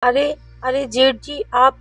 अरे अरे जेठ जी, आप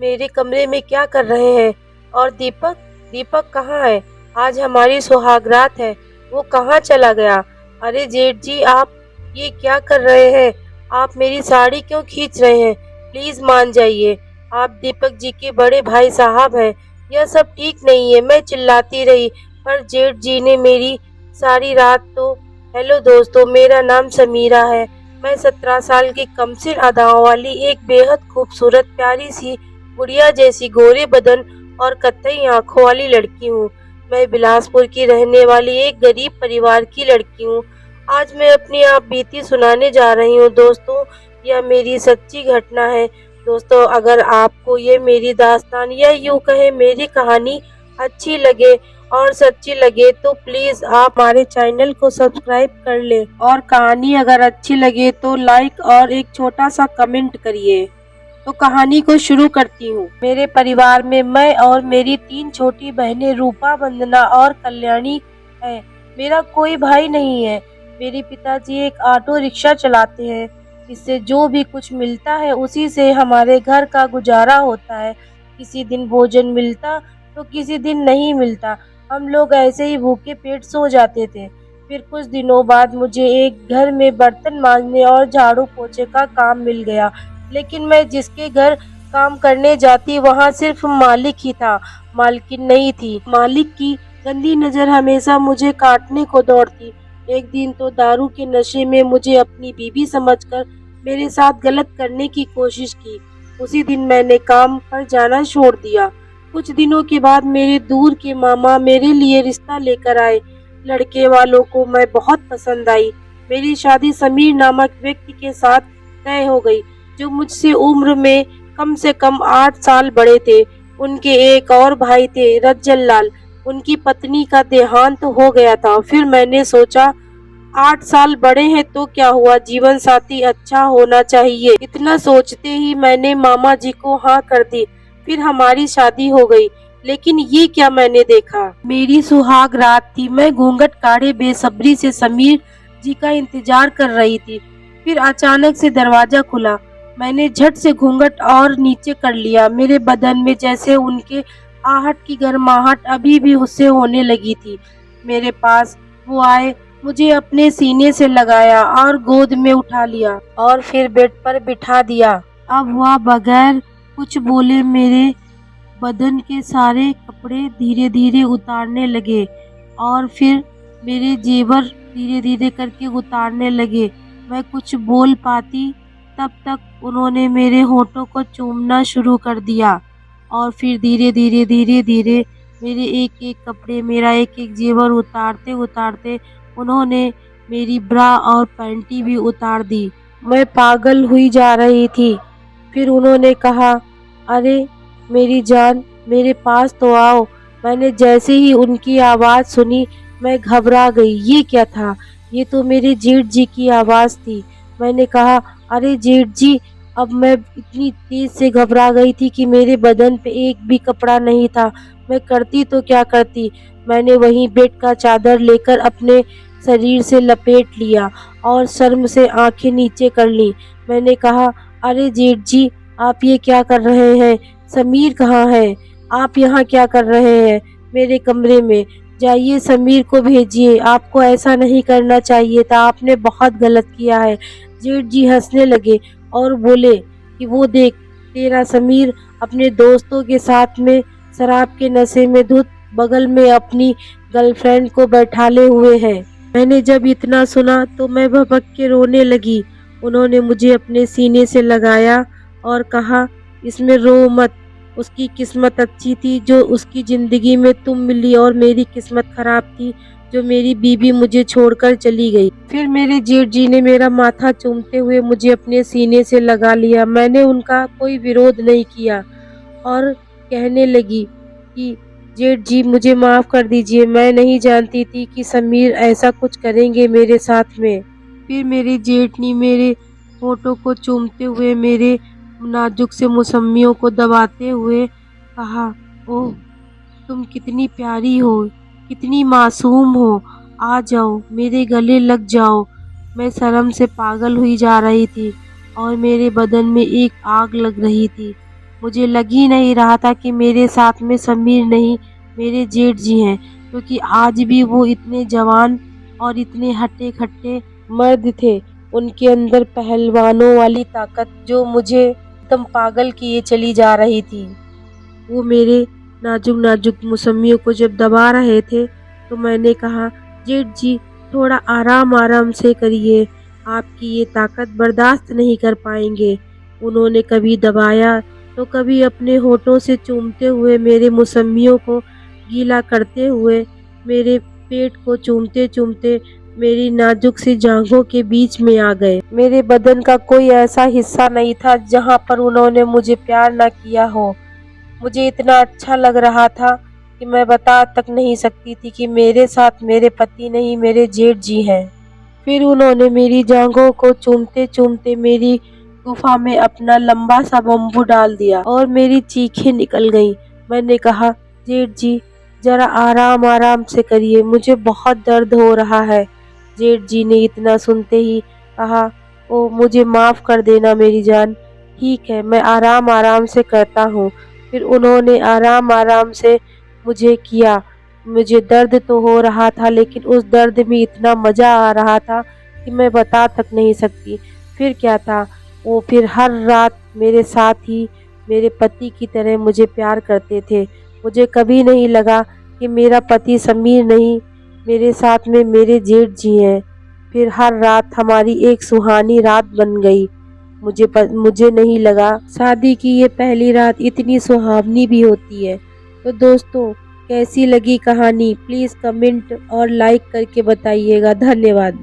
मेरे कमरे में क्या कर रहे हैं? और दीपक दीपक कहाँ है? आज हमारी सुहागरात है, वो कहाँ चला गया? अरे जेठ जी, आप ये क्या कर रहे हैं? आप मेरी साड़ी क्यों खींच रहे हैं? प्लीज मान जाइए, आप दीपक जी के बड़े भाई साहब हैं। यह सब ठीक नहीं है। मैं चिल्लाती रही, पर जेठ जी ने मेरी सारी रात तो। हेलो दोस्तों, मेरा नाम समीरा है। मैं 17 साल की कमसिन अदाओं वाली एक बेहद खूबसूरत प्यारी सी गुड़िया जैसी गोरे बदन और कत्थई आंखों वाली लड़की हूँ। मैं बिलासपुर की रहने वाली एक गरीब परिवार की लड़की हूँ। आज मैं अपनी आप बीती सुनाने जा रही हूँ दोस्तों। यह मेरी सच्ची घटना है। दोस्तों, अगर आपको ये मेरी दास्तान या यूँ कहे मेरी कहानी अच्छी लगे और सच्ची लगे तो प्लीज आप हमारे चैनल को सब्सक्राइब कर ले, और कहानी अगर अच्छी लगे तो लाइक और एक छोटा सा कमेंट करिए। तो कहानी को शुरू करती हूँ। मेरे परिवार में मैं और मेरी 3 छोटी बहनें रूपा, वंदना और कल्याणी है। मेरा कोई भाई नहीं है। मेरे पिताजी एक ऑटो रिक्शा चलाते हैं। इससे जो भी कुछ मिलता है उसी से हमारे घर का गुजारा होता है। किसी दिन भोजन मिलता तो किसी दिन नहीं मिलता। हम लोग ऐसे ही भूखे पेट सो जाते थे। फिर कुछ दिनों बाद मुझे एक घर में बर्तन मांजने और झाड़ू पोछे का काम मिल गया। लेकिन मैं जिसके घर काम करने जाती वहाँ सिर्फ मालिक ही था, मालकिन नहीं थी। मालिक की गंदी नज़र हमेशा मुझे काटने को दौड़ती। एक दिन तो दारू के नशे में मुझे अपनी बीवी समझकर मेरे साथ गलत करने की कोशिश की। उसी दिन मैंने काम पर जाना छोड़ दिया। कुछ दिनों के बाद मेरे दूर के मामा मेरे लिए रिश्ता लेकर आए। लड़के वालों को मैं बहुत पसंद आई। मेरी शादी समीर नामक व्यक्ति के साथ तय हो गई, जो मुझसे उम्र में कम से कम 8 साल बड़े थे। उनके एक और भाई थे, रज्जल लाल। उनकी पत्नी का देहांत हो गया था। फिर मैंने सोचा, 8 साल बड़े हैं तो क्या हुआ, जीवन साथी अच्छा होना चाहिए। इतना सोचते ही मैंने मामा जी को हाँ कर दी। फिर हमारी शादी हो गई। लेकिन ये क्या मैंने देखा। मेरी सुहाग रात थी। मैं घूंघट काढ़े बेसब्री से समीर जी का इंतजार कर रही थी। फिर अचानक से दरवाजा खुला। मैंने झट से घूंघट और नीचे कर लिया। मेरे बदन में जैसे उनके आहट की गर्माहट अभी भी उससे होने लगी थी। मेरे पास वो आए, मुझे अपने सीने से लगाया और गोद में उठा लिया और फिर बेड पर बिठा दिया। अब वह बगैर कुछ बोले मेरे बदन के सारे कपड़े धीरे धीरे उतारने लगे और फिर मेरे जेवर धीरे धीरे करके उतारने लगे। मैं कुछ बोल पाती तब तक उन्होंने मेरे होठों को चूमना शुरू कर दिया और फिर धीरे धीरे धीरे धीरे मेरे एक एक कपड़े, मेरा एक एक जेवर उतारते उतारते उन्होंने मेरी ब्रा और पैंटी भी उतार दी। मैं पागल हुई जा रही थी। फिर उन्होंने कहा, अरे मेरी जान, मेरे पास तो आओ। मैंने जैसे ही उनकी आवाज़ सुनी मैं घबरा गई। ये क्या था? ये तो मेरे जेठ जी की आवाज़ थी। मैंने कहा, अरे जेठ जी। अब मैं इतनी तेज से घबरा गई थी कि मेरे बदन पे एक भी कपड़ा नहीं था। मैं करती तो क्या करती। मैंने वहीं बेड का चादर लेकर अपने शरीर से लपेट लिया और शर्म से आंखें नीचे कर ली। मैंने कहा, अरे जेठ जी, आप ये क्या कर रहे हैं? समीर कहाँ है? आप यहाँ क्या कर रहे हैं मेरे कमरे में? जाइए समीर को भेजिए। आपको ऐसा नहीं करना चाहिए था। आपने बहुत गलत किया है। जेठ जी हंसने लगे और बोले कि वो देख, तेरा समीर अपने दोस्तों के साथ में शराब के नशे में धुत बगल में अपनी गर्लफ्रेंड को बैठाले हुए है। मैंने जब इतना सुना तो मैं भपक के रोने लगी। उन्होंने मुझे अपने सीने से लगाया और कहा, इसमें रो मत। उसकी किस्मत अच्छी थी जो उसकी ज़िंदगी में तुम मिली, और मेरी किस्मत खराब थी जो मेरी बीवी मुझे छोड़कर चली गई। फिर मेरे जेठ जी ने मेरा माथा चूमते हुए मुझे अपने सीने से लगा लिया। मैंने उनका कोई विरोध नहीं किया और कहने लगी कि जेठ जी, मुझे माफ़ कर दीजिए। मैं नहीं जानती थी कि समीर ऐसा कुछ करेंगे मेरे साथ में। फिर मेरे जेठ ने मेरे होठों को चूमते हुए मेरे नाजुक से मौसमियों को दबाते हुए कहा, ओह तुम कितनी प्यारी हो, कितनी मासूम हो। आ जाओ, मेरे गले लग जाओ। मैं शर्म से पागल हुई जा रही थी। और मेरे बदन में एक आग लग रही थी। मुझे लग ही नहीं रहा था कि मेरे साथ में समीर नहीं मेरे जेठ जी हैं, क्योंकि आज भी वो इतने जवान और इतने हट्टे-कट्टे मर्द थे। उनके अंदर पहलवानों वाली ताकत जो मुझे एकदम पागल किए चली जा रही थी। वो मेरे नाजुक-नाजुक मौसमियों को जब दबा रहे थे तो मैंने कहा, जेठ जी थोड़ा आराम-आराम से करिए, आपकी ये ताकत बर्दाश्त नहीं कर पाएंगे। उन्होंने कभी दबाया तो कभी अपने होठों से चूमते हुए मेरे मौसमियों को गीला करते हुए मेरे पेट को चूमते-चूमते मेरी नाजुक सी जांघों के बीच में आ गए। मेरे बदन का कोई ऐसा हिस्सा नहीं था जहाँ पर उन्होंने मुझे प्यार ना किया हो। मुझे इतना अच्छा लग रहा था कि मैं बता तक नहीं सकती थी कि मेरे साथ मेरे पति नहीं मेरे जेठ जी हैं। फिर उन्होंने मेरी जांघों को चूमते-चूमते मेरी गुफा में अपना लंबा सा बम्बू डाल दिया और मेरी चीखें निकल गईं। मैंने कहा, जेठ जी जरा आराम-आराम से करिए, मुझे बहुत दर्द हो रहा है। जेठ जी ने इतना सुनते ही कहा, ओ मुझे माफ़ कर देना मेरी जान, ठीक है मैं आराम-आराम से करता हूँ। फिर उन्होंने आराम-आराम से मुझे किया। मुझे दर्द तो हो रहा था लेकिन उस दर्द में इतना मज़ा आ रहा था कि मैं बता तक नहीं सकती। फिर क्या था, वो फिर हर रात मेरे साथ ही मेरे पति की तरह मुझे प्यार करते थे। मुझे कभी नहीं लगा कि मेरा पति समीर नहीं मेरे साथ में मेरे जेठ जी हैं। फिर हर रात हमारी एक सुहानी रात बन गई। मुझे नहीं लगा शादी की ये पहली रात इतनी सुहावनी भी होती है। तो दोस्तों कैसी लगी कहानी प्लीज़ कमेंट और लाइक करके बताइएगा। धन्यवाद।